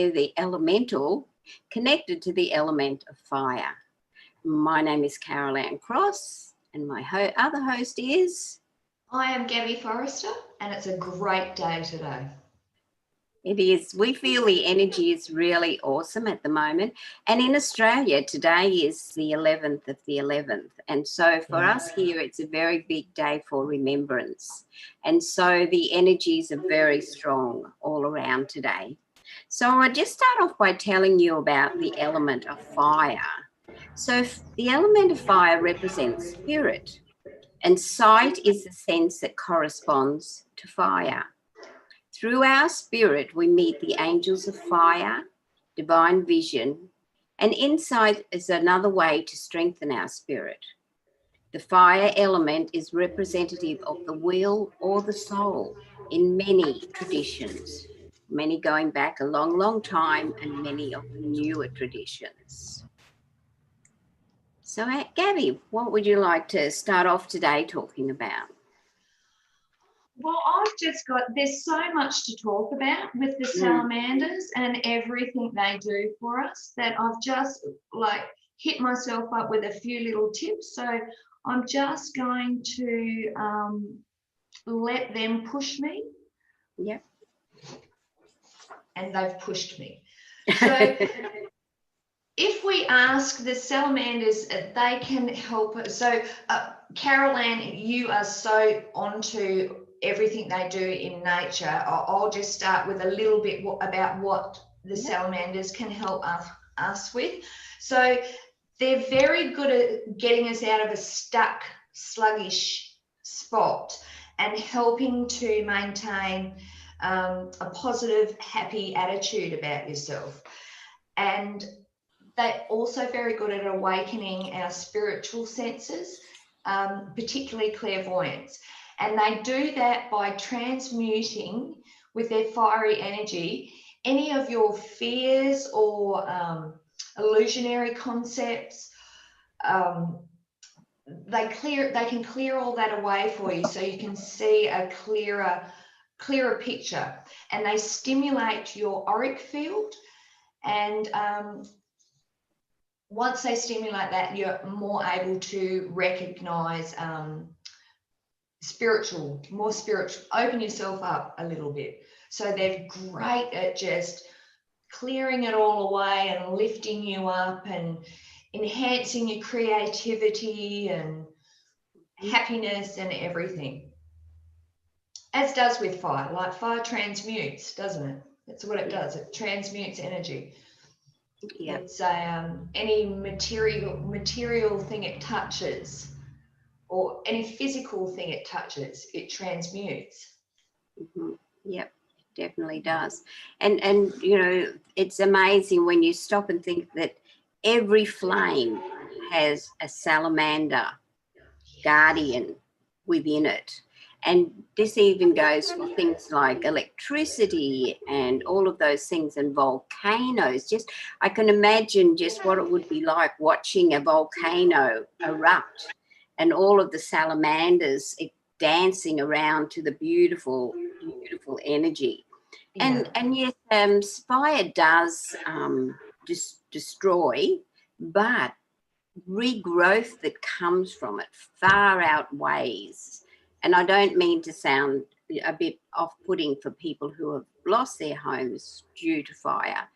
we're the elemental connected to the element of fire. My name is Carol Ann Cross, and my other host is... I am Gabby Forrester, and it's a great day today. It is. We feel the energy is really awesome at the moment. And in Australia, today is the 11th of the 11th. And so for us here, it's a very big day for remembrance. And so the energies are very strong all around today. So I'll just start off by telling you about the element of fire. So the element of fire represents spirit, and sight is the sense that corresponds to fire. Through our spirit, we meet the angels of fire, divine vision, and insight is another way to strengthen our spirit. The fire element is representative of the will or the soul in many traditions, many going back a long, long time, and many of the newer traditions. So, Gabby, what would you like to start off today talking about? Well, there's so much to talk about with the salamanders and everything they do for us that I've just hit myself up with a few little tips. So I'm just going to let them push me. Yep. And they've pushed me. So if we ask the salamanders, they can help us. So Carol Ann, you are so onto everything they do in nature. I'll just start with a little bit about what the salamanders can help us with. So they're very good at getting us out of a stuck, sluggish spot and helping to maintain a positive, happy attitude about yourself. And they're also very good at awakening our spiritual senses, particularly clairvoyance. And they do that by transmuting with their fiery energy any of your fears or illusionary concepts. They can clear all that away for you so you can see a clearer picture. And they stimulate your auric field, and once they stimulate that, you're more able to recognize more spiritual, open yourself up a little bit. So they're great at just clearing it all away and lifting you up and enhancing your creativity and happiness and everything. As does with fire. Like fire transmutes, doesn't it? That's what it does. It transmutes energy. Yeah. It's any material thing it touches, or any physical thing it touches, it transmutes. Mm-hmm. Yep, definitely does. And you know, it's amazing when you stop and think that every flame has a salamander guardian within it. And this even goes for things like electricity and all of those things, and volcanoes. Just, I can imagine just what it would be like watching a volcano erupt and all of the salamanders dancing around to the beautiful, beautiful energy. Yeah. And yes, fire does destroy, but regrowth that comes from it far outweighs. And I don't mean to sound a bit off-putting for people who have lost their homes due to fire,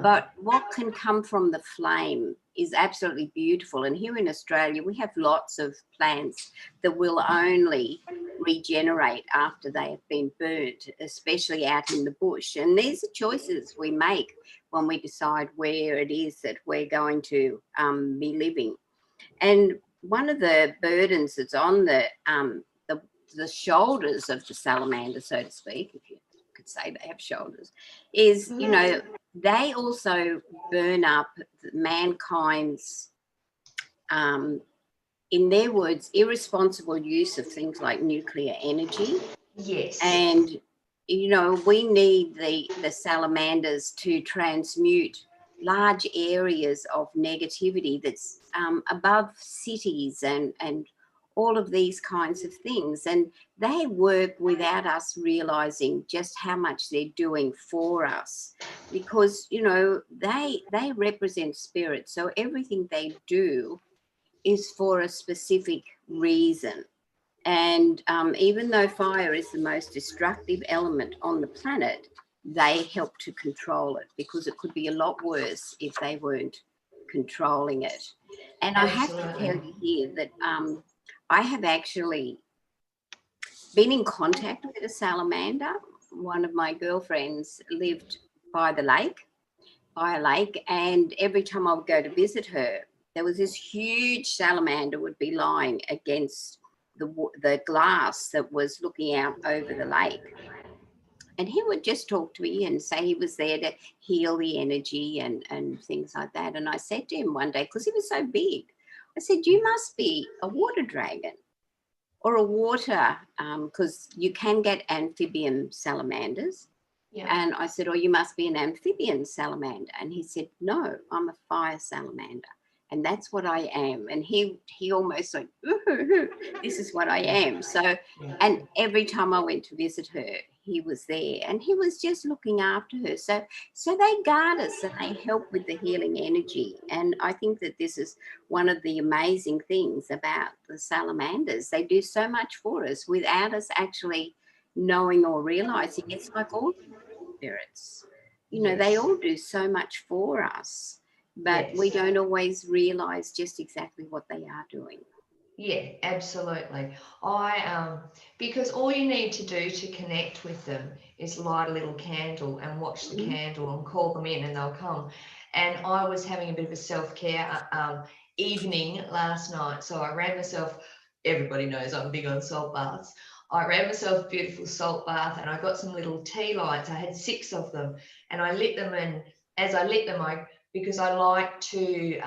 but what can come from the flame is absolutely beautiful. And here in Australia, we have lots of plants that will only regenerate after they have been burnt, especially out in the bush. And these are choices we make when we decide where it is that we're going to be living. And one of the burdens that's on the shoulders of the salamander, so to speak, if you could say they have shoulders, is, you know, they also burn up mankind's, in their words, irresponsible use of things like nuclear energy. Yes. And, you know, we need the salamanders to transmute large areas of negativity that's above cities and all of these kinds of things. And they work without us realizing just how much they're doing for us, because, you know, they represent spirit. So everything they do is for a specific reason. And even though fire is the most destructive element on the planet, they help to control it, because it could be a lot worse if they weren't controlling it. And I have to tell you here that I have actually been in contact with a salamander. One of my girlfriends lived by the lake, by a lake, and every time I would go to visit her, there was this huge salamander would be lying against the glass that was looking out over the lake. And he would just talk to me and say he was there to heal the energy and things like that. And I said to him one day, because he was so big, I said, you must be a water dragon or a water, because you can get amphibian salamanders. Yeah. And I said, oh, you must be an amphibian salamander. And he said, no, I'm a fire salamander. And that's what I am. And he almost like, this is what I am. So, and every time I went to visit her, he was there and he was just looking after her. So they guard us and they help with the healing energy. And I think that this is one of the amazing things about the salamanders. They do so much for us without us actually knowing or realizing. It's like all spirits, you know, they all do so much for us, but we don't always realize just exactly what they are doing. Yeah, absolutely. Because all you need to do to connect with them is light a little candle and watch the candle and call them in and they'll come. And I was having a bit of a self-care evening last night. So I ran myself, everybody knows I'm big on salt baths. I ran myself a beautiful salt bath and I got some little tea lights. I had 6 of them and I lit them. And as I lit them, because I like to,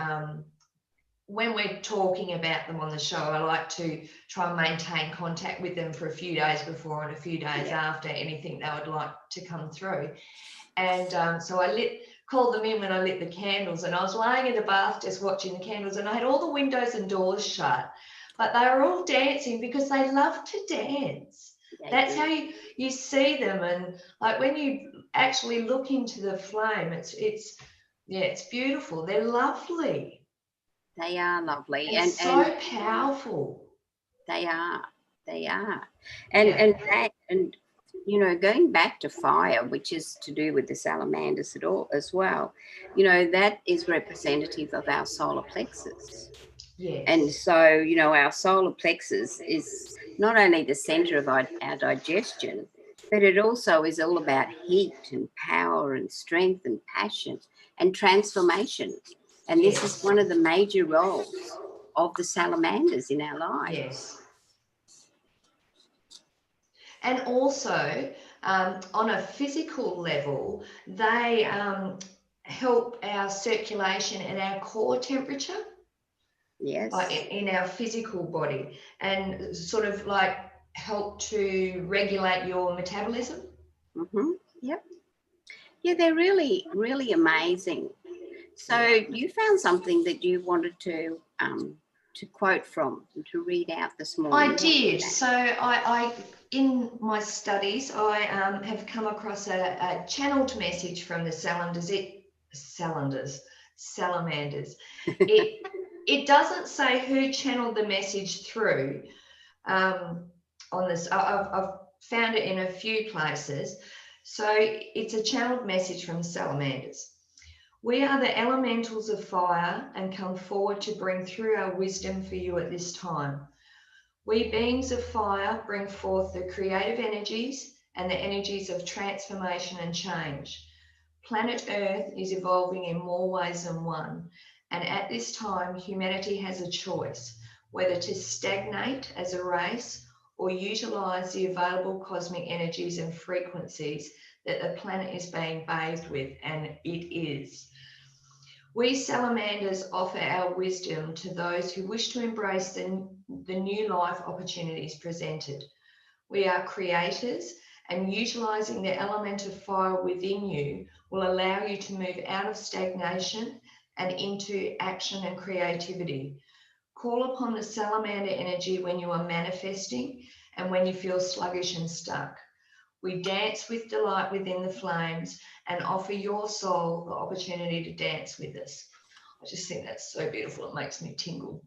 when we're talking about them on the show, I like to try and maintain contact with them for a few days before and a few days after anything they would like to come through. And so I called them in when I lit the candles, and I was lying in the bath just watching the candles, and I had all the windows and doors shut, but they were all dancing because they love to dance. That's how you see them. And like when you actually look into the flame, it's beautiful. They're lovely. They are lovely and so powerful. They are. And you know, going back to fire, which is to do with the salamanders as well, you know, that is representative of our solar plexus. Yes. And so, you know, our solar plexus is not only the center of our digestion, but it also is all about heat and power and strength and passion and transformation. And this is one of the major roles of the salamanders in our lives. Yes. And also, on a physical level, they help our circulation and our core temperature. Yes. In our physical body, and sort of like help to regulate your metabolism. Yep. Yeah, they're really, really amazing. So you found something that you wanted to quote from and to read out this morning. I did. So I in my studies, I have come across a channeled message from the salamanders. It doesn't say who channeled the message through on this. I've found it in a few places. So it's a channeled message from the salamanders. We are the elementals of fire and come forward to bring through our wisdom for you at this time. We beings of fire bring forth the creative energies and the energies of transformation and change. Planet Earth is evolving in more ways than one, and at this time humanity has a choice whether to stagnate as a race or utilize the available cosmic energies and frequencies that the planet is being bathed with, and it is. We salamanders offer our wisdom to those who wish to embrace the new life opportunities presented. We are creators, and utilizing the element of fire within you will allow you to move out of stagnation and into action and creativity. call upon the salamander energy when you are manifesting and when you feel sluggish and stuck. We dance with delight within the flames and offer your soul the opportunity to dance with us. I just think that's so beautiful. It makes me tingle.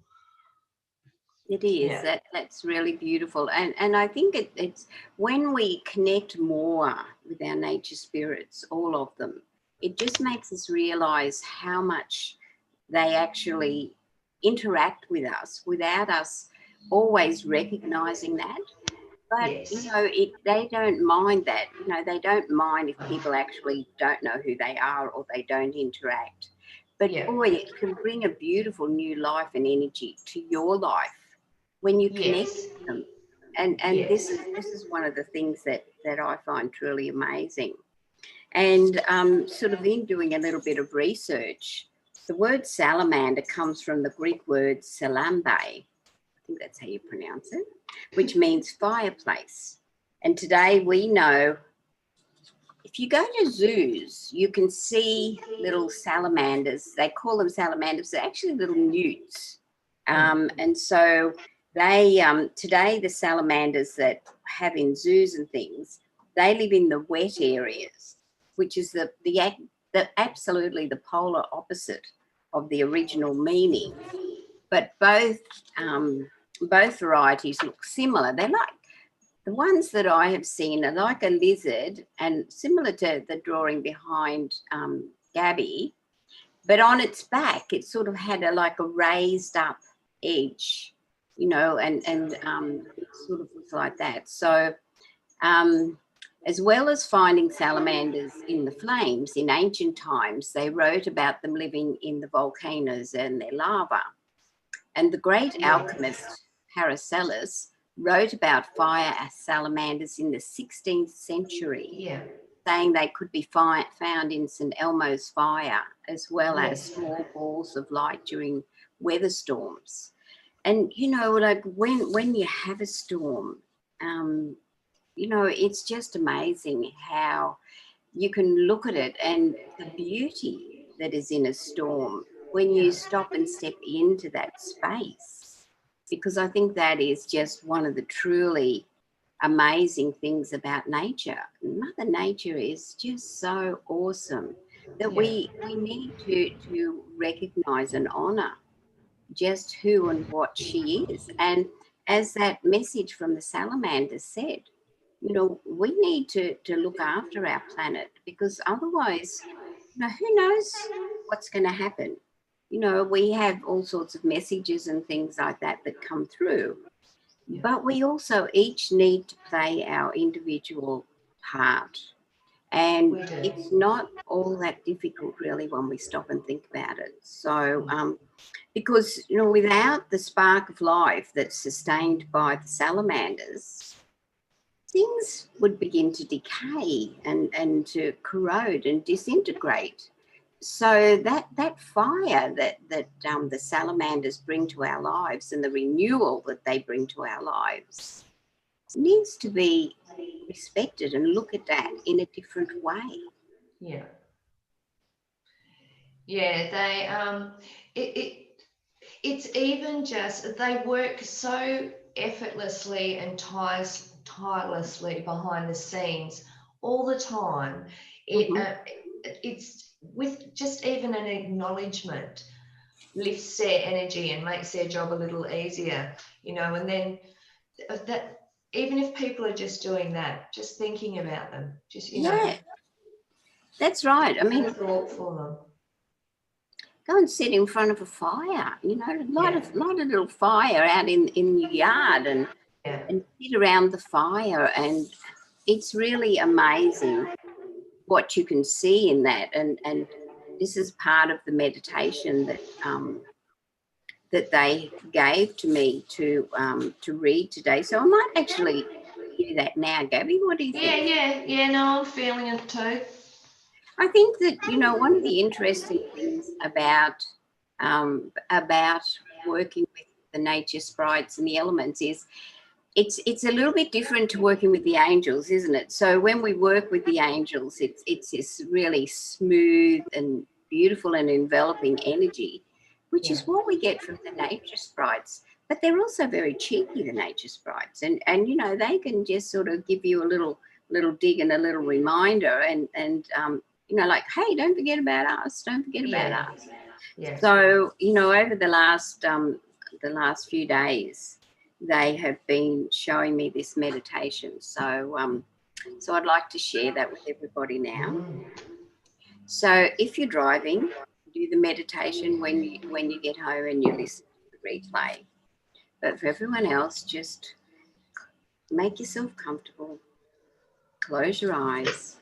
It is. Yeah. That's really beautiful. And I think it's when we connect more with our nature spirits, all of them, it just makes us realize how much they actually interact with us without us always recognizing that. But, Yes. they don't mind that. They don't mind if people actually don't know who they are or they don't interact. But, Yeah. boy, it can bring a beautiful new life and energy to your life when you connect Yes. with them. And Yes. this is one of the things that I find truly amazing. And sort of in doing a little bit of research, the word salamander comes from the Greek word salambe, I think that's how you pronounce it, which means fireplace. And today we know if you go to zoos, you can see little salamanders. They call them salamanders. They're actually little newts. And so they, today the salamanders that have in zoos and things, they live in the wet areas, which is the absolutely the polar opposite of the original meaning. But both varieties look similar. They're like the ones that I have seen are like a lizard and similar to the drawing behind Gabby, but on its back it sort of had like a raised up edge, and it sort of was like that. So as well as finding salamanders in the flames in ancient times, they wrote about them living in the volcanoes and their lava. And the great alchemist Paracelsus wrote about fire salamanders in the 16th century, saying they could be found in St. Elmo's fire, as well as small balls of light during weather storms. And, like when you have a storm, it's just amazing how you can look at it and the beauty that is in a storm when you stop and step into that space. Because I think that is just one of the truly amazing things about nature. Mother Nature is just so awesome that we need to recognise and honour just who and what she is. And as that message from the salamanders said, we need to look after our planet, because otherwise, who knows what's going to happen. We have all sorts of messages and things like that come through, but we also each need to play our individual part. And it's not all that difficult really when we stop and think about it. So because without the spark of life that's sustained by the salamanders, things would begin to decay and to corrode and disintegrate. So that fire that the salamanders bring to our lives and the renewal that they bring to our lives needs to be respected and look at that in a different way. Yeah. Yeah, it's even just, they work so effortlessly and tirelessly behind the scenes all the time. It's with just even an acknowledgement lifts their energy and makes their job a little easier, and then that, even if people are just doing that, just thinking about them, just, that's right. I mean, thought for them. Go and sit in front of a fire, light a little fire out in your yard and sit around the fire. And it's really amazing what you can see in that. And this is part of the meditation that they gave to me to read today. So I might actually do that now, Gabby. What do you think? Yeah, no, I'm feeling it too. I think that, one of the interesting things about working with the nature sprites and the elements is it's a little bit different to working with the angels, isn't it? So when we work with the angels, it's this really smooth and beautiful and enveloping energy. which is what we get from the nature sprites. But they're also very cheeky, the nature sprites, and you know, they can just sort of give you a little dig and a little reminder, and you know, like, hey, don't forget about us, don't forget about us. Yeah. So you know, over the last few days, they have been showing me this meditation. So so I'd like to share that with everybody now. So if you're driving, do the meditation when you get home and you listen to the replay. But for everyone else, just make yourself comfortable, close your eyes,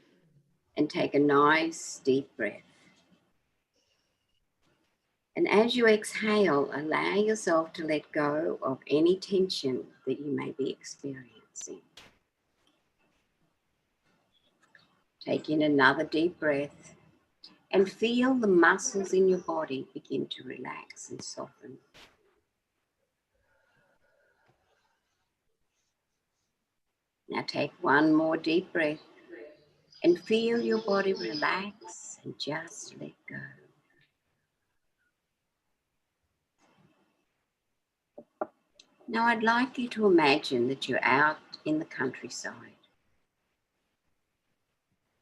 and take a nice deep breath. And as you exhale, allow yourself to let go of any tension that you may be experiencing. Take in another deep breath and feel the muscles in your body begin to relax and soften. Now take one more deep breath and feel your body relax and just let go. Now I'd like you to imagine that you're out in the countryside.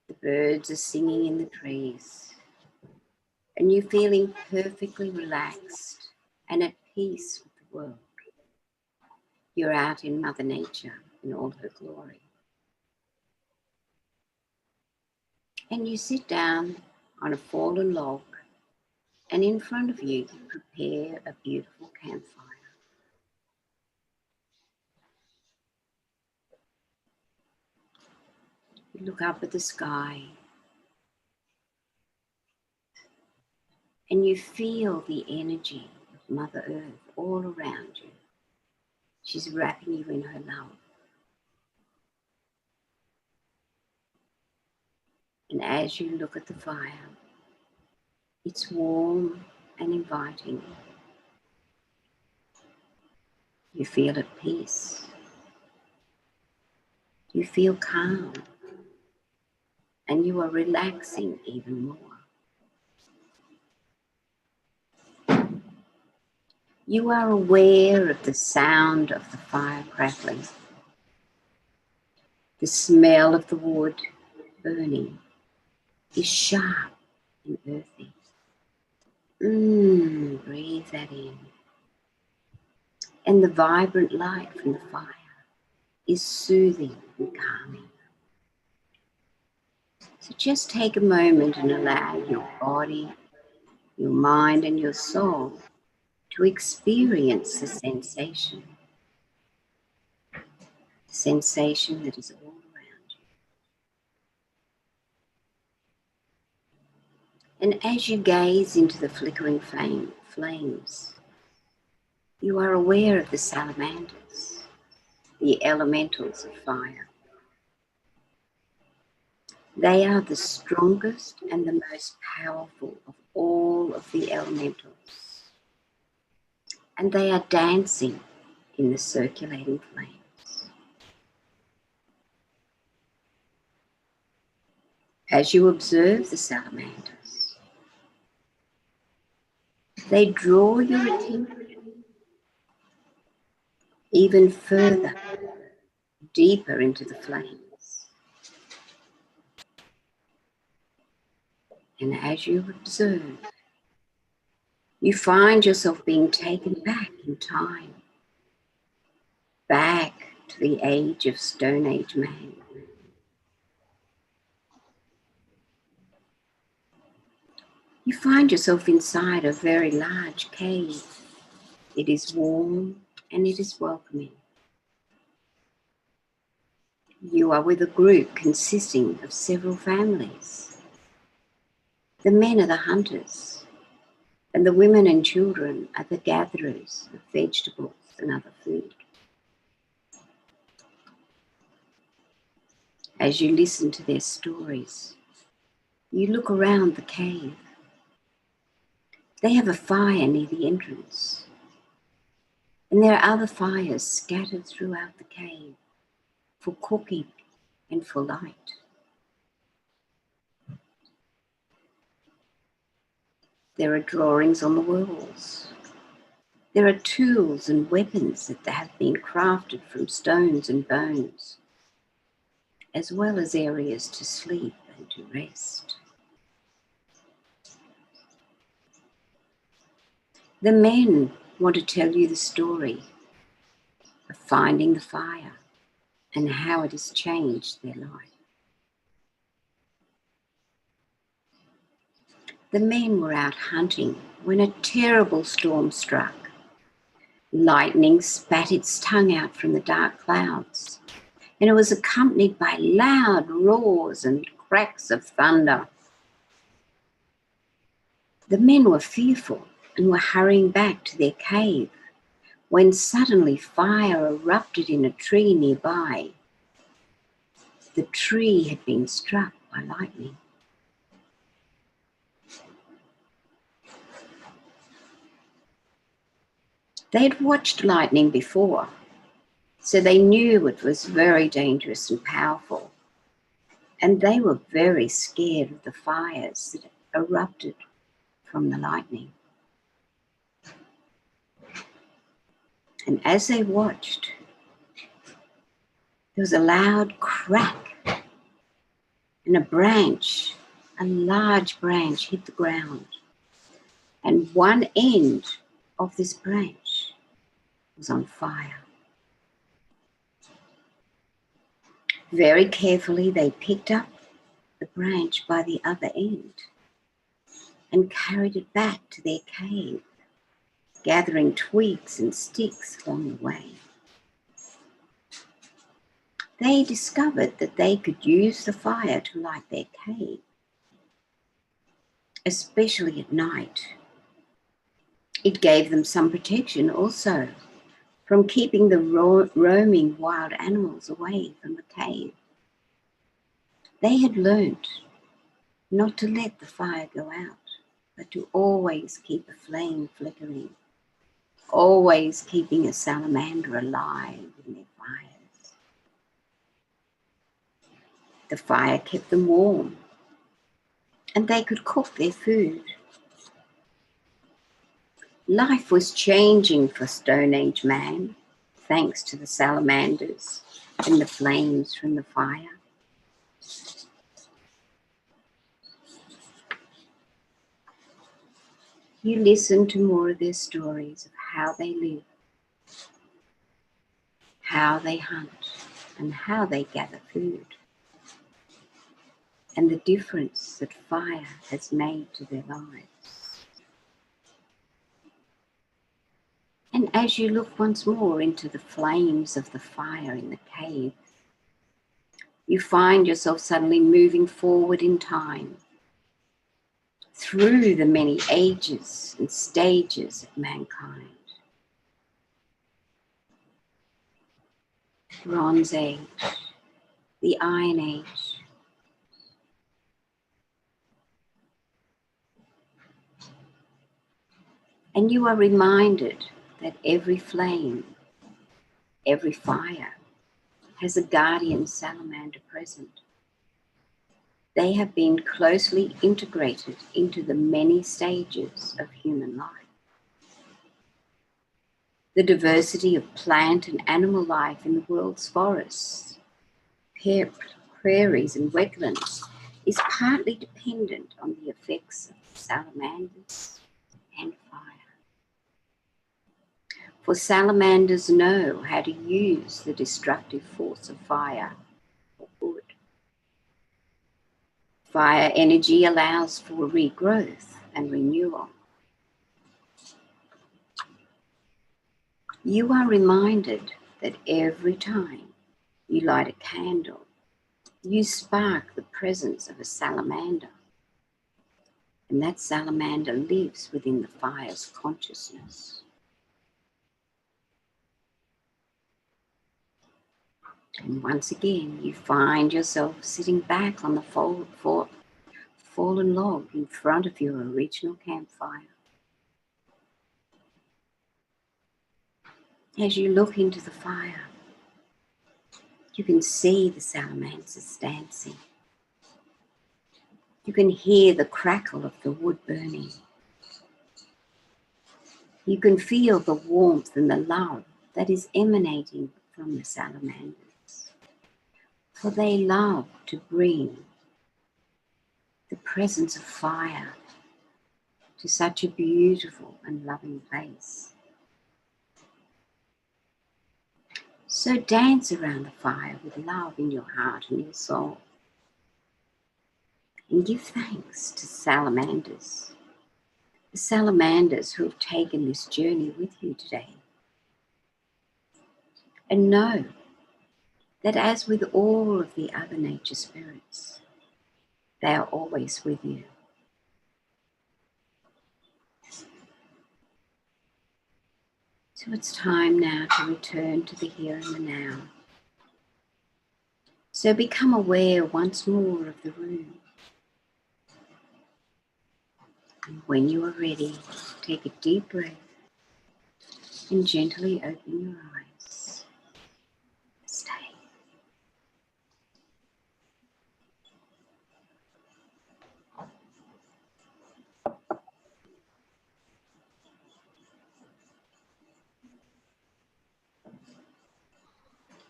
The birds are singing in the trees, and you're feeling perfectly relaxed and at peace with the world. You're out in Mother Nature in all her glory. And you sit down on a fallen log, and in front of you, you prepare a beautiful campfire. You look up at the sky, and you feel the energy of Mother Earth all around you. She's wrapping you in her love. And as you look at the fire, it's warm and inviting. You feel at peace. You feel calm. And you are relaxing even more. You are aware of the sound of the fire crackling, the smell of the wood burning is sharp and earthy. Breathe that in. And the vibrant light from the fire is soothing and calming. So just take a moment and allow your body, your mind, and your soul to experience the sensation that is all around you. And as you gaze into the flickering flames, you are aware of the salamanders, the elementals of fire. They are the strongest and the most powerful of all of the elementals. And they are dancing in the circulating flames. As you observe the salamanders, they draw your attention even further, deeper into the flames. And as you observe, you find yourself being taken back in time, back to the age of Stone Age man. You find yourself inside a very large cave. It is warm and it is welcoming. You are with a group consisting of several families. The men are the hunters, and the women and children are the gatherers of vegetables and other food. As you listen to their stories, you look around the cave. They have a fire near the entrance, and there are other fires scattered throughout the cave for cooking and for light. There are drawings on the walls. There are tools and weapons that have been crafted from stones and bones, as well as areas to sleep and to rest. The men want to tell you the story of finding the fire and how it has changed their life. The men were out hunting when a terrible storm struck. Lightning spat its tongue out from the dark clouds, and it was accompanied by loud roars and cracks of thunder. The men were fearful and were hurrying back to their cave when suddenly fire erupted in a tree nearby. The tree had been struck by lightning. They had watched lightning before, so they knew it was very dangerous and powerful, and they were very scared of the fires that erupted from the lightning. And as they watched, there was a loud crack, and a large branch hit the ground, and one end of this branch was on fire. Very carefully, they picked up the branch by the other end and carried it back to their cave, gathering twigs and sticks along the way. They discovered that they could use the fire to light their cave, especially at night. It gave them some protection also from keeping the roaming wild animals away from the cave. They had learnt not to let the fire go out, but to always keep a flame flickering, always keeping a salamander alive in their fires. The fire kept them warm, and they could cook their food. Life was changing for Stone Age man, thanks to the salamanders and the flames from the fire. You listen to more of their stories of how they live, how they hunt, and how they gather food, and the difference that fire has made to their lives. And as you look once more into the flames of the fire in the cave, you find yourself suddenly moving forward in time, through the many ages and stages of mankind. Bronze Age, the Iron Age, and you are reminded that every flame, every fire has a guardian salamander present. They have been closely integrated into the many stages of human life. The diversity of plant and animal life in the world's forests, prairies and wetlands is partly dependent on the effects of the salamanders and fire. For salamanders know how to use the destructive force of fire for good. Fire energy allows for regrowth and renewal. You are reminded that every time you light a candle, you spark the presence of a salamander, and that salamander lives within the fire's consciousness. And once again, you find yourself sitting back on the fallen log in front of your original campfire. As you look into the fire, you can see the salamanders dancing. You can hear the crackle of the wood burning. You can feel the warmth and the love that is emanating from the salamanders, for they love to bring the presence of fire to such a beautiful and loving place. So dance around the fire with love in your heart and your soul, and give thanks to salamanders, the salamanders who have taken this journey with you today. And know that as with all of the other nature spirits, they are always with you. So it's time now to return to the here and the now. So become aware once more of the room. And when you are ready, take a deep breath and gently open your eyes. Stay.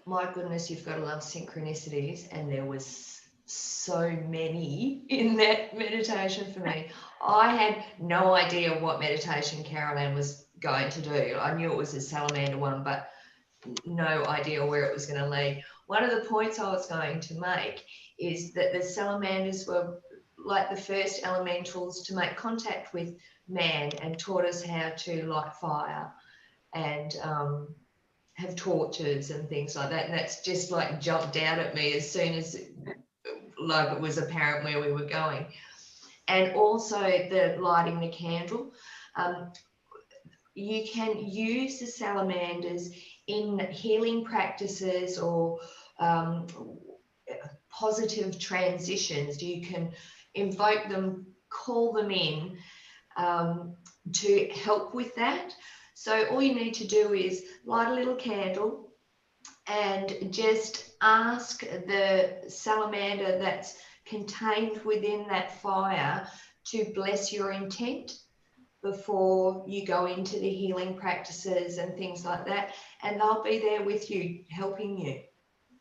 My goodness, you've got to love synchronicities, and there was so many in that meditation for me. I had no idea what meditation Carol Ann was going to do. I knew it was a salamander one, but no idea where it was going to lead. One of the points I was going to make is that the salamanders were like the first elementals to make contact with man and taught us how to light fire and have torches and things like that. And that's just like jumped out at me as soon as like it was apparent where we were going. And also the lighting the candle. You can use the salamanders in healing practices or positive transitions. You can invoke them, call them in to help with that. So all you need to do is light a little candle and just ask the salamander that's contained within that fire to bless your intent before you go into the healing practices and things like that. And they'll be there with you, helping you.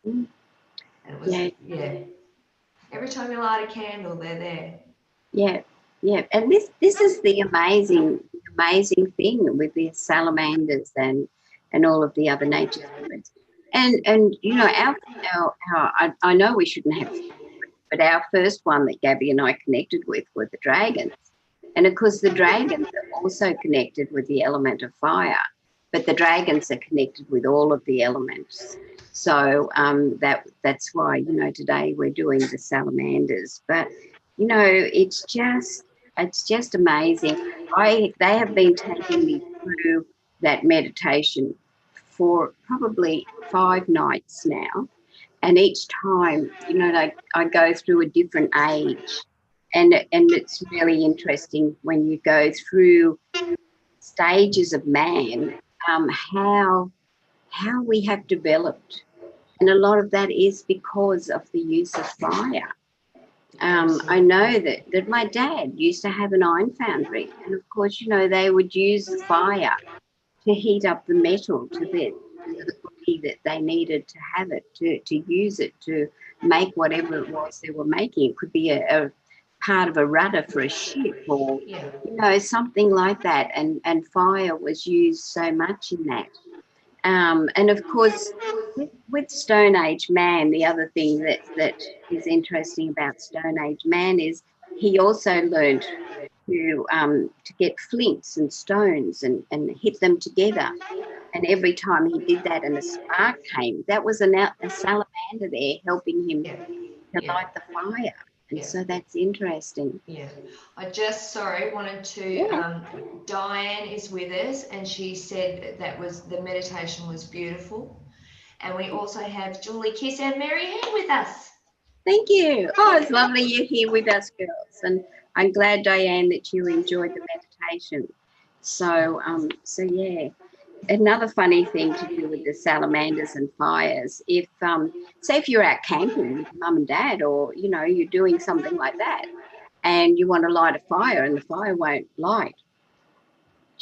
Mm. And it was, yeah. Every time you light a candle, they're there. Yeah, yeah. And this is the amazing thing with the salamanders and all of the other nature spirits. And you know, I know we shouldn't have, but our first one that Gabby and I connected with were the dragons. And of course the dragons are also connected with the element of fire, but the dragons are connected with all of the elements. So that's why, you know, today we're doing the salamanders. But you know, it's just amazing. They have been taking me through that meditation for probably 5 nights now, and each time, you know, I go through a different age, and it's really interesting when you go through stages of man, how we have developed, and a lot of that is because of the use of fire. I know that my dad used to have an iron foundry, and of course, you know, they would use the fire to heat up the metal to the degree that they needed to have it, to use it to make whatever it was they were making. It could be a part of a rudder for a ship, or you know, something like that. And fire was used so much in that. And of course, with Stone Age man, the other thing that is interesting about Stone Age man is he also learned to get flints and stones and hit them together. And every time he did that and a spark came, that was a salamander there helping him to light the fire. And so that's interesting. Yeah. I just, wanted to, Diane is with us, and she said that the meditation was beautiful. And we also have Julie Kiss and Mary Ann with us. Thank you. Oh, it's lovely you're here with us, girls. And I'm glad, Diane, that you enjoyed the meditation. So yeah. Another funny thing to do with the salamanders and fires, if say if you're out camping with mum and dad, or you know, you're doing something like that, and you want to light a fire and the fire won't light,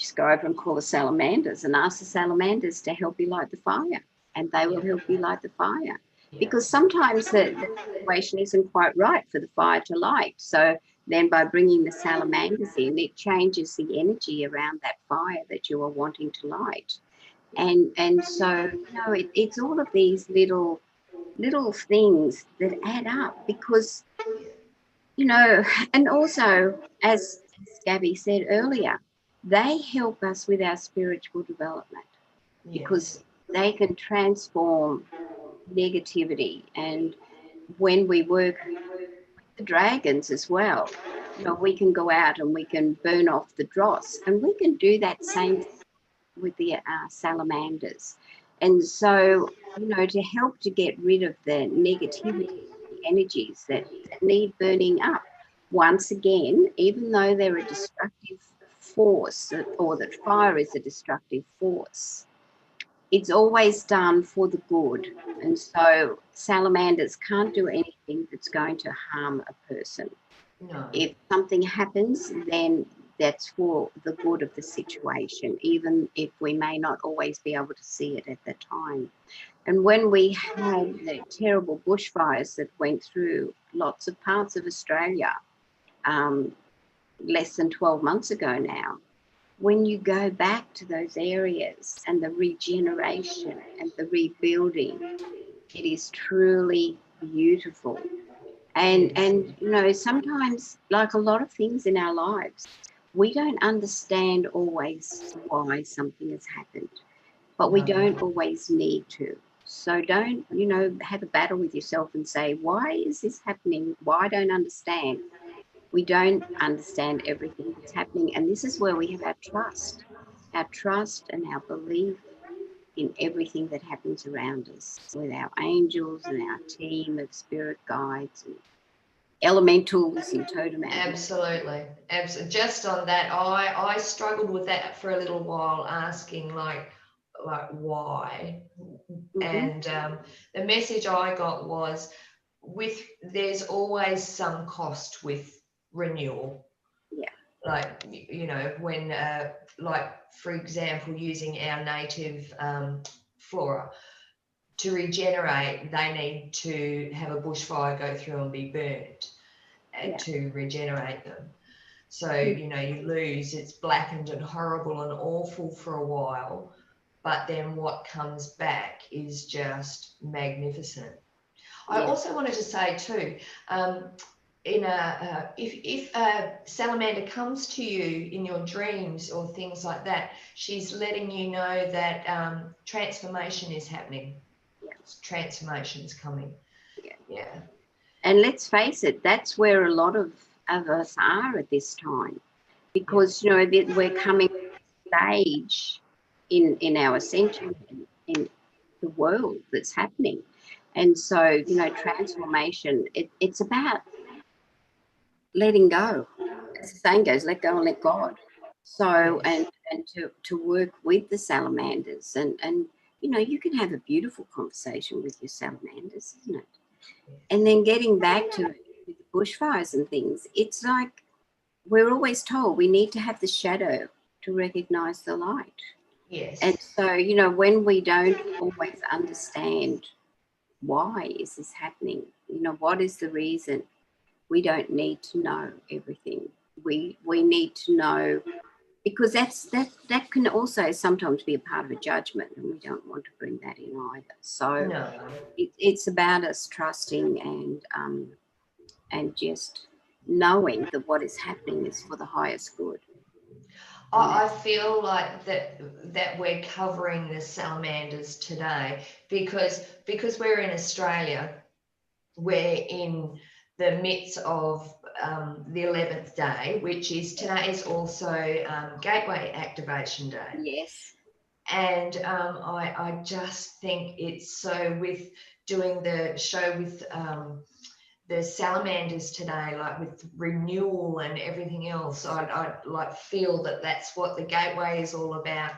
just go over and call the salamanders and ask the salamanders to help you light the fire, and they will help you light the fire. Because sometimes the situation isn't quite right for the fire to light. So then by bringing the salamanders in, it changes the energy around that fire that you are wanting to light. And so, it's all of these little things that add up, because, and also, as Gabby said earlier, they help us with our spiritual development, because they can transform negativity. And when we work with the dragons as well, we can go out and we can burn off the dross, and we can do that same with the salamanders. And so, to help to get rid of the negativity, the energies that need burning up. Once again, even though they're a destructive force, or that fire is a destructive force, it's always done for the good. And so salamanders can't do anything that's going to harm a person. No. If something happens, then that's for the good of the situation, even if we may not always be able to see it at the time. And when we had the terrible bushfires that went through lots of parts of Australia less than 12 months ago now, when you go back to those areas and the regeneration and the rebuilding, it is truly beautiful. And sometimes, like a lot of things in our lives, we don't understand always why something has happened, but we don't always need to. So don't, have a battle with yourself and say, why is this happening? Why I don't understand? We don't understand everything that's happening. And this is where we have our trust and our belief in everything that happens around us, with our angels and our team of spirit guides and elementals and totem animals. Absolutely. Just on that, I struggled with that for a little while, asking like why. Mm-hmm. And the message I got was, there's always some cost with renewal. Yeah. Like, when like, for example, using our native flora, to regenerate, they need to have a bushfire go through and be burnt to regenerate them. So, you lose, it's blackened and horrible and awful for a while, but then what comes back is just magnificent. I also wanted to say too, if a salamander comes to you in your dreams or things like that, she's letting you know that transformation is happening. Transformation is coming. Yeah. And let's face it, that's where a lot of us are at this time, because we're coming to a stage in our ascension in the world that's happening. And so, transformation, it's about letting go. As the saying goes, let go and let God. So, and to work with the salamanders, and you can have a beautiful conversation with your salamanders, isn't it? And then getting back to the bushfires and things, it's like we're always told we need to have the shadow to recognize the light. Yes. And so, when we don't always understand why is this happening, what is the reason, we don't need to know everything. We need to know, because that can also sometimes be a part of a judgment, and we don't want to bring that in either. So it's about us trusting and just knowing that what is happening is for the highest good. I feel like that we're covering the salamanders today because we're in Australia. We're in the midst of the 11th day, which is today is also Gateway Activation Day. Yes. And I just think it's so, with doing the show with the salamanders today, like with renewal and everything else, I like feel that that's what the gateway is all about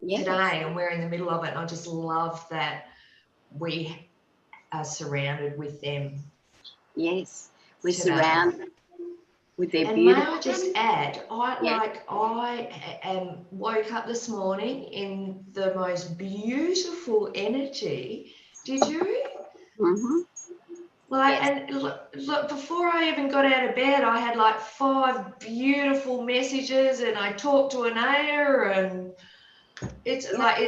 today, and we're in the middle of it. And I just love that we are surrounded with them. Yes, we're surrounded. with their And may beautiful. I just add, Yeah. I woke up this morning in the most beautiful energy. Did you? Mm-hmm. Like, Yes. and look, before I even got out of bed, I had like 5 beautiful messages, and I talked to Anaya, and it's Yeah. like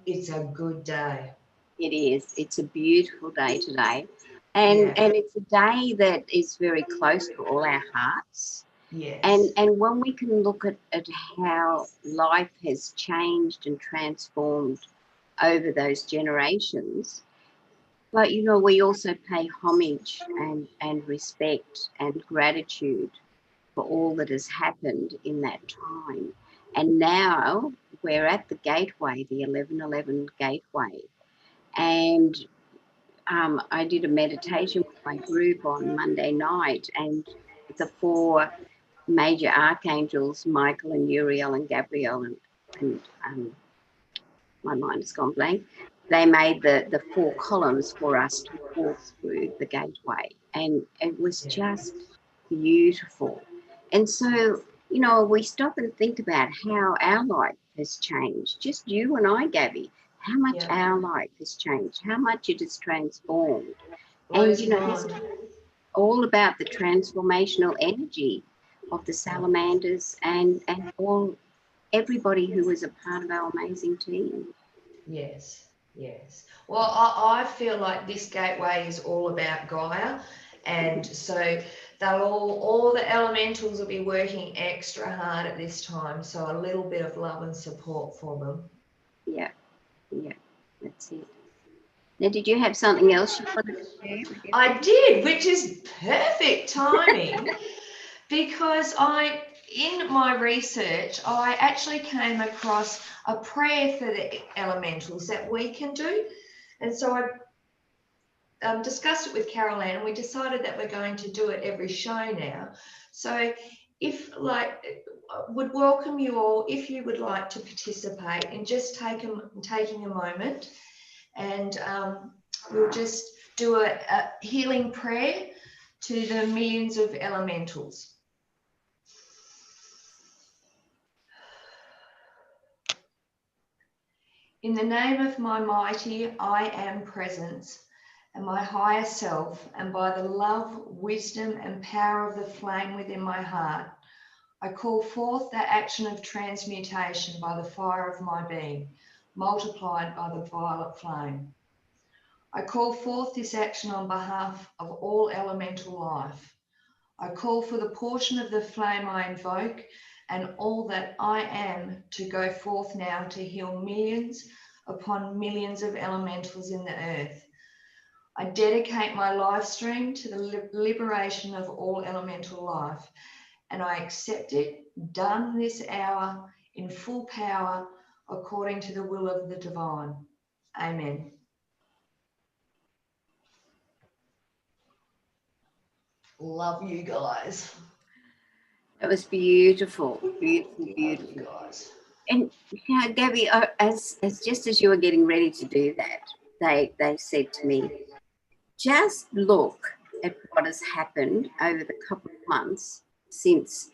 it's a good day. It is. It's a beautiful day today. Yeah. And it's a day that is very close to all our hearts. Yes. And when we can look at how life has changed and transformed over those generations, but we also pay homage and respect and gratitude for all that has happened in that time. And now we're at the gateway, the 1111 gateway. And I did a meditation with my group on Monday night, and the 4 major archangels, Michael and Uriel and Gabriel, and my mind has gone blank. They made the 4 columns for us to walk through the gateway, and it was Yeah. just beautiful. And so, we stop and think about how our life has changed. Just you and I, Gabby, how much Yeah. our life has changed, how much it has transformed. And, Blows this is mind. all about the transformational energy of the salamanders and everybody who was a part of our amazing team. Yes, yes. Well, I feel like this gateway is all about Gaia, and so all the elementals will be working extra hard at this time. So a little bit of love and support for them. Yeah, yeah, that's it. Now, did you have something else you wanted to share with I everybody? did, which is perfect timing because in my research, I actually came across a prayer for the elementals that we can do. And so I discussed it with Carol Ann, and we decided that we're going to do it every show now. So if would welcome you all if you would like to participate in just taking a moment, and we'll just do a healing prayer to the millions of elementals. In the name of my mighty I Am presence and my higher self, and by the love, wisdom, and power of the flame within my heart, I call forth that action of transmutation by the fire of my being, multiplied by the violet flame. I call forth this action on behalf of all elemental life. I call for the portion of the flame I invoke and all that I am to go forth now to heal millions upon millions of elementals in the earth. I dedicate my live stream to the liberation of all elemental life, and I accept it, done this hour in full power, according to the will of the divine. Amen. Love you guys. It was beautiful, beautiful, Love you beautiful. guys. And Gabby, as just as you were getting ready to do that, they said to me, just look at what has happened over the couple of months since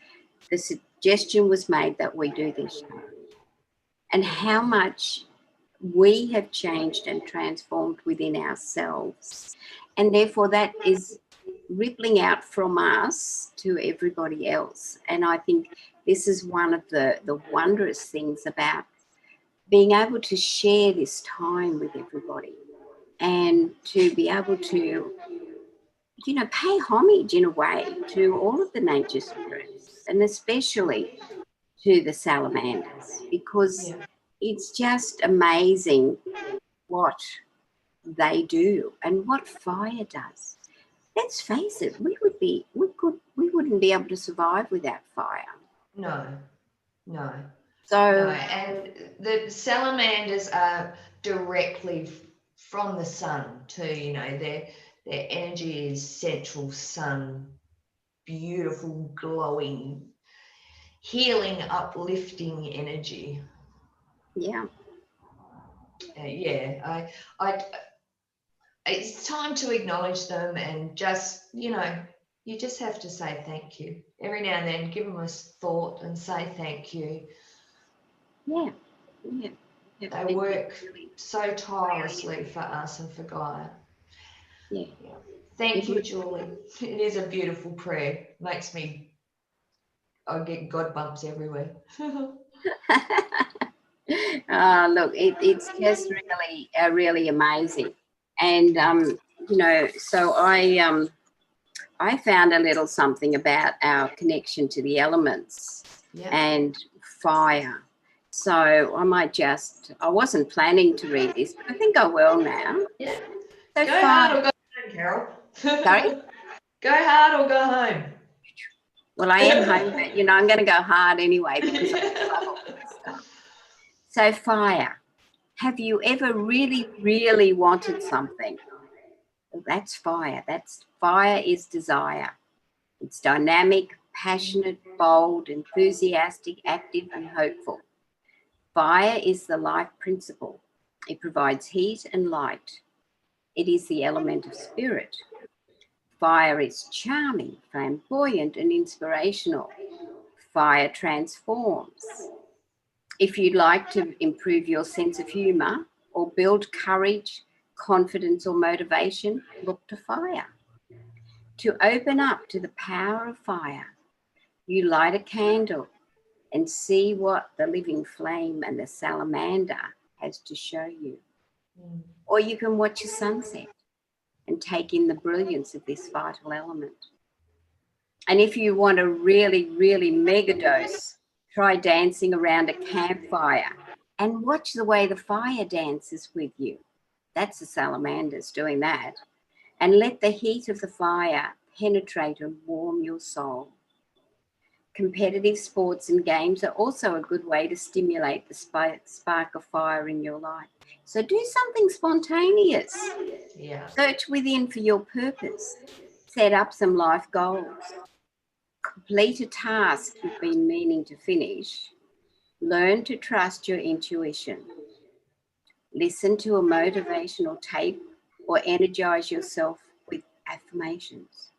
the suggestion was made that we do this show, and how much we have changed and transformed within ourselves. And therefore, that is rippling out from us to everybody else. And I think this is one of the wondrous things about being able to share this time with everybody and to be able to, pay homage in a way to all of the nature spirits, and especially to the salamanders, because Yeah. it's just amazing what they do and what fire does. Let's face it, we wouldn't be able to survive without fire. No, no. No, So and the salamanders are directly from the sun too. Their energy is central sun, beautiful, glowing, healing, uplifting energy. yeah, Yeah, it's time to acknowledge them and just You just have to say thank you. Every now and then, give them a thought and say thank you. Yeah. They work so tirelessly for us and for Gaia. Yeah. Thank you, Julie. It is a beautiful prayer. Makes me, I get God bumps everywhere. Look, it's just really amazing. And, so I found a little something about our connection to the elements and fire. So I wasn't planning to read this, but I think I will now. Yeah. So go hard or go home, Carol. Sorry? Go hard or go home. Well, I am home, but, I'm going to go hard anyway because I love all this stuff. So fire. Have you ever really, really wanted something? Well, that's fire. Fire is desire. It's dynamic, passionate, bold, enthusiastic, active, and hopeful. Fire is the life principle. It provides heat and light. It is the element of spirit. Fire is charming, flamboyant, and inspirational. Fire transforms. If you'd like to improve your sense of humour or build courage, confidence, or motivation, look to fire. To open up to the power of fire, you light a candle and see what the living flame and the salamander has to show you. Or you can watch a sunset and take in the brilliance of this vital element. And if you want a really, really mega dose, try dancing around a campfire and watch the way the fire dances with you. That's the salamanders doing that. And let the heat of the fire penetrate and warm your soul. Competitive sports and games are also a good way to stimulate the spark of fire in your life. So do something spontaneous. Yeah. Search within for your purpose. Set up some life goals. Complete a task you've been meaning to finish. Learn to trust your intuition. Listen to a motivational tape or energize yourself with affirmations.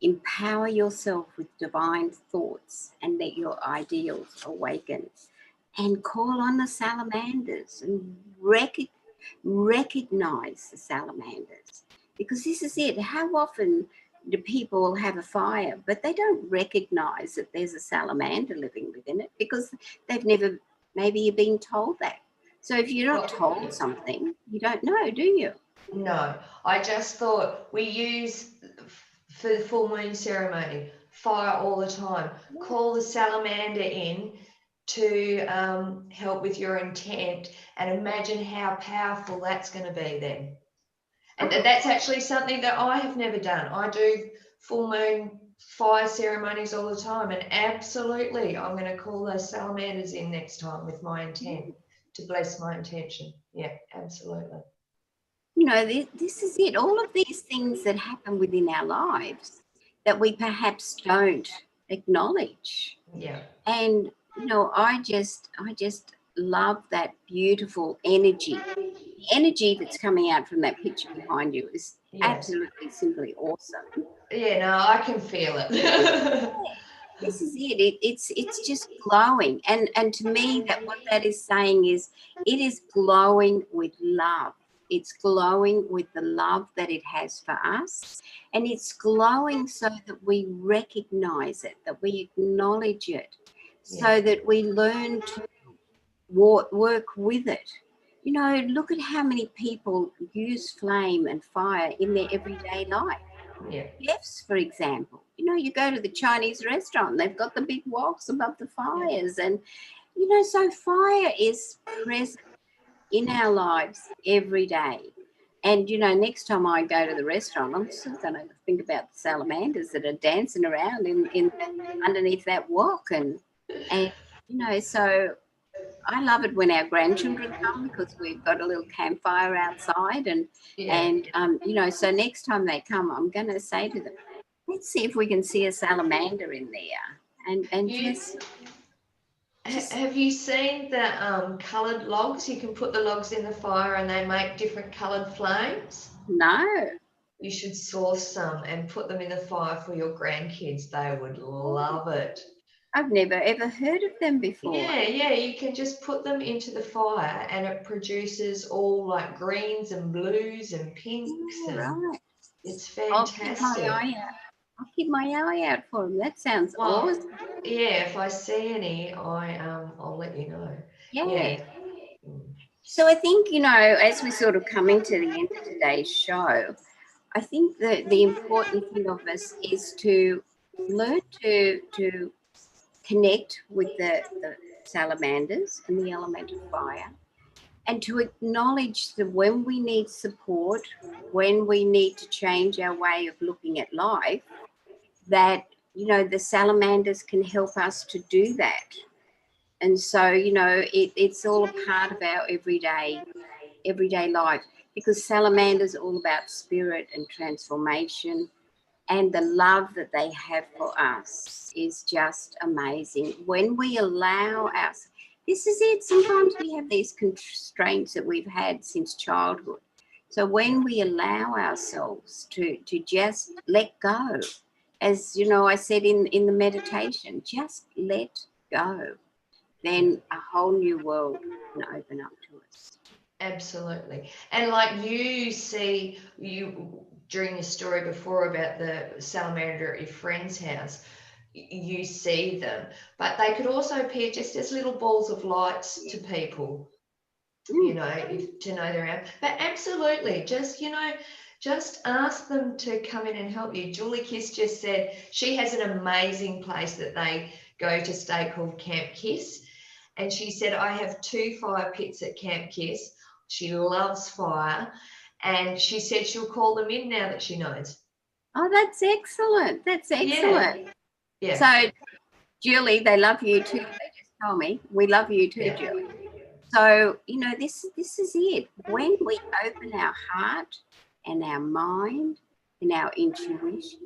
Empower yourself with divine thoughts and let your ideals awaken. And call on the salamanders and recognize the salamanders. Because this is it. How often do people have a fire, but they don't recognize that there's a salamander living within it because they've never maybe been told that. So if you're not told something, you don't know, do you? No, I just thought we use for the full moon ceremony fire all the time. Call the salamander in to help with your intent and imagine how powerful that's going to be then. And that's actually something that I have never done. I do full moon fire ceremonies all the time, and absolutely I'm going to call those salamanders in next time with my intent to bless my intention. Yeah, absolutely. This is it. All of these things that happen within our lives that we perhaps don't acknowledge. Yeah. And, I just love that beautiful energy. The energy that's coming out from that picture behind you is absolutely simply awesome. Yeah, no, I can feel it. This is it. It's just glowing. And to me, what that is saying is it is glowing with love. It's glowing with the love that it has for us. And it's glowing so that we recognize it, that we acknowledge it, so that we learn to work with it. Look at how many people use flame and fire in their everyday life. Yeah. Chefs, for example, you go to the Chinese restaurant, they've got the big woks above the fires. And, so fire is present in our lives every day. And, next time I go to the restaurant, I'm still going to think about the salamanders that are dancing around in underneath that wok. And so I love it when our grandchildren come because we've got a little campfire outside. And so next time they come, I'm going to say to them, let's see if we can see a salamander in there. And have you seen the coloured logs? You can put the logs in the fire and they make different coloured flames. No. You should source some and put them in the fire for your grandkids. They would love it. I've never ever heard of them before. Yeah, you can just put them into the fire and it produces all like greens and blues and pinks. Oh, and right. it's fantastic. I'll keep my eye out for them. That sounds awesome. Yeah, if I see any, I'll let you know. Yeah. So I think, as we're sort of coming to the end of today's show, I think that the important thing of us is to learn to connect with the salamanders and the element of fire, and to acknowledge that when we need support, when we need to change our way of looking at life, that, the salamanders can help us to do that. And so, it's all a part of our everyday life, because salamanders are all about spirit and transformation, and the love that they have for us is just amazing. When we allow us, this is it, sometimes we have these constraints that we've had since childhood. So when we allow ourselves to just let go, as I said in the meditation, just let go, then a whole new world can open up to us. Absolutely. And like you during your story before about the salamander at your friend's house, you see them, but they could also appear just as little balls of lights to people, to know they're out. But absolutely, just ask them to come in and help you. Julie Kiss just said she has an amazing place that they go to stay called Camp Kiss. And she said, I have 2 fire pits at Camp Kiss. She loves fire. And she said she'll call them in now that she knows. Oh, that's excellent. That's excellent. Yeah. So, Julie, they love you too. They just told me. We love you too, yeah. Julie. So, this is it. When we open our heart and our mind and our intuition,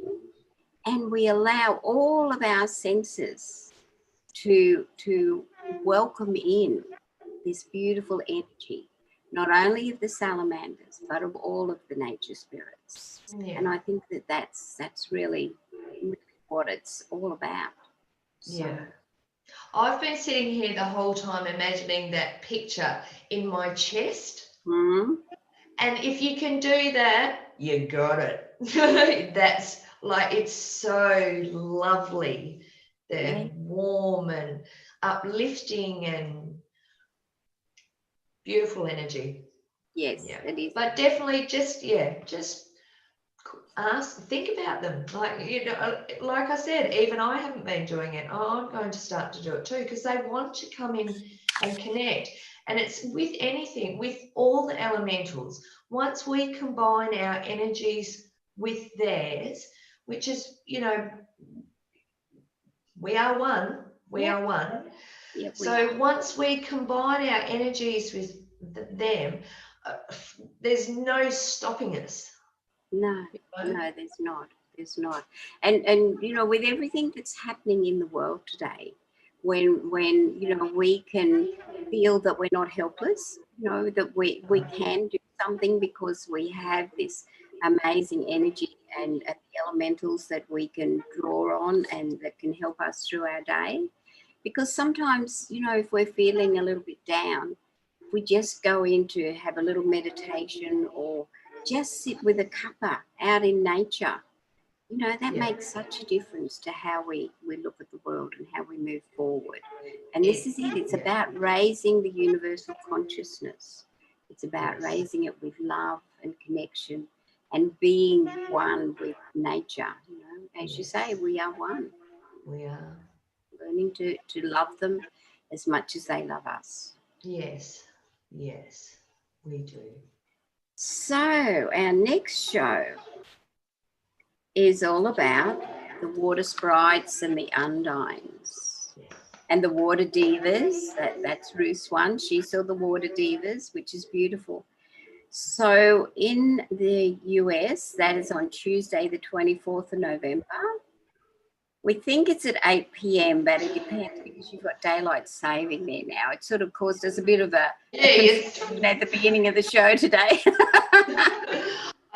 and we allow all of our senses to welcome in this beautiful energy, not only of the salamanders, but of all of the nature spirits. Yeah. And I think that's really what it's all about. So. Yeah. I've been sitting here the whole time imagining that picture in my chest. Mm-hmm. And if you can do that, you got it. That's like, it's so lovely. They're warm and uplifting and beautiful energy. Yes, it is. But definitely just think about them. Like I said, even I haven't been doing it. I'm going to start to do it too, because they want to come in and connect. And it's with anything, with all the elementals. Once we combine our energies with theirs, which is, we are one. We are one. Yeah, so once we combine our energies with them, there's no stopping us. No, there's not. And with everything that's happening in the world today, when we can feel that we're not helpless, that we can do something, because we have this amazing energy and the elementals that we can draw on and that can help us through our day. Because sometimes, if we're feeling a little bit down, if we just go in to have a little meditation or just sit with a cuppa out in nature, that makes such a difference to how we look at the world and how we move forward. And this is it. It's about raising the universal consciousness. It's about raising it with love and connection and being one with nature. As you say, we are one. We are. Learning to love them as much as they love us. Yes, we do. So our next show is all about the water sprites and the undines. Yes. And the water divas. That's Ruth's one. She saw the water divas, which is beautiful. So in the US, that is on Tuesday, the 24th of November. We think it's at 8 p.m, but it depends, because you've got daylight saving there now. It sort of caused us a bit of a confusion at the beginning of the show today.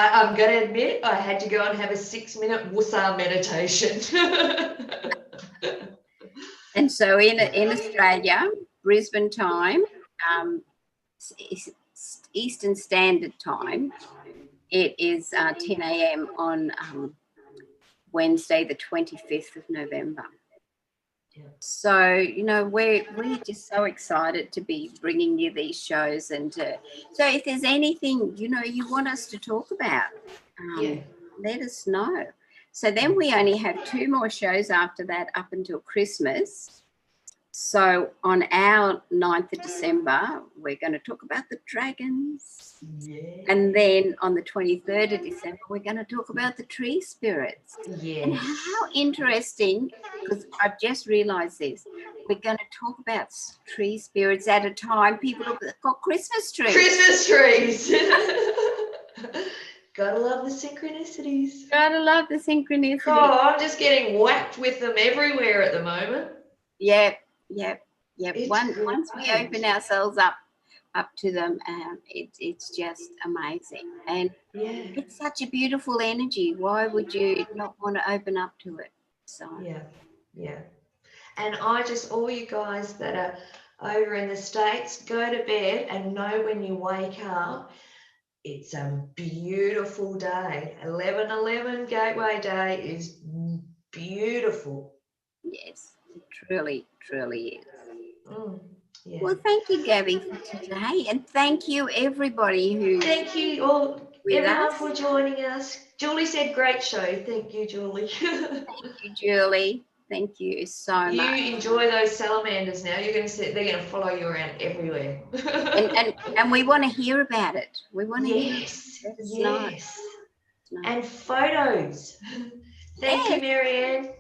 I'm going to admit I had to go and have a 6-minute wusa meditation. And so in Australia, Brisbane time, Eastern Standard Time, it is 10 a.m. on Wednesday, the 25th of November. So, you know, we're just so excited to be bringing you these shows. And so if there's anything, you know, you want us to talk about, let us know. So then we only have 2 more shows after that up until Christmas. So on our 9th of December, we're going to talk about the dragons. Yeah. And then on the 23rd of December, we're going to talk about the tree spirits. Yes. And how interesting, because I've just realised this, we're going to talk about tree spirits at a time people have got Christmas trees. Christmas trees. Gotta love the synchronicities. Gotta love the synchronicity. Oh, I'm just getting whacked with them everywhere at the moment. Yep. Once we great. open ourselves up to them, it's just amazing. And it's such a beautiful energy. Why would you not want to open up to it? So yeah. And all you guys that are over in the States, go to bed and know when you wake up, it's a beautiful day. 11/11 Gateway Day is beautiful. Yes, it truly is. Yeah. Well, thank you, Gabby, for today, and thank you everybody who. Thank you all, everyone, for joining us. Julie said, "Great show." Thank you, Julie. Thank you, Julie. Thank you so much. You enjoy those salamanders now. They're going to follow you around everywhere. and we want to hear about it. We want to hear. Let us know. And photos. Thank you, Marianne.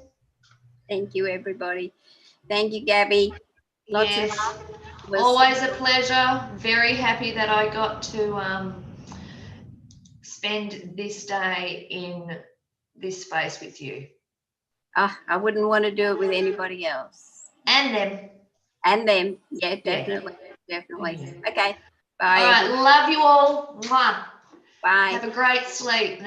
Thank you, everybody. Thank you, Gabby. Lots of love. Always a pleasure. Very happy that I got to spend this day in this space with you. I wouldn't want to do it with anybody else. And them. Yeah, definitely. Okay. Bye. All right. Love you all. Mwah. Bye. Have a great sleep.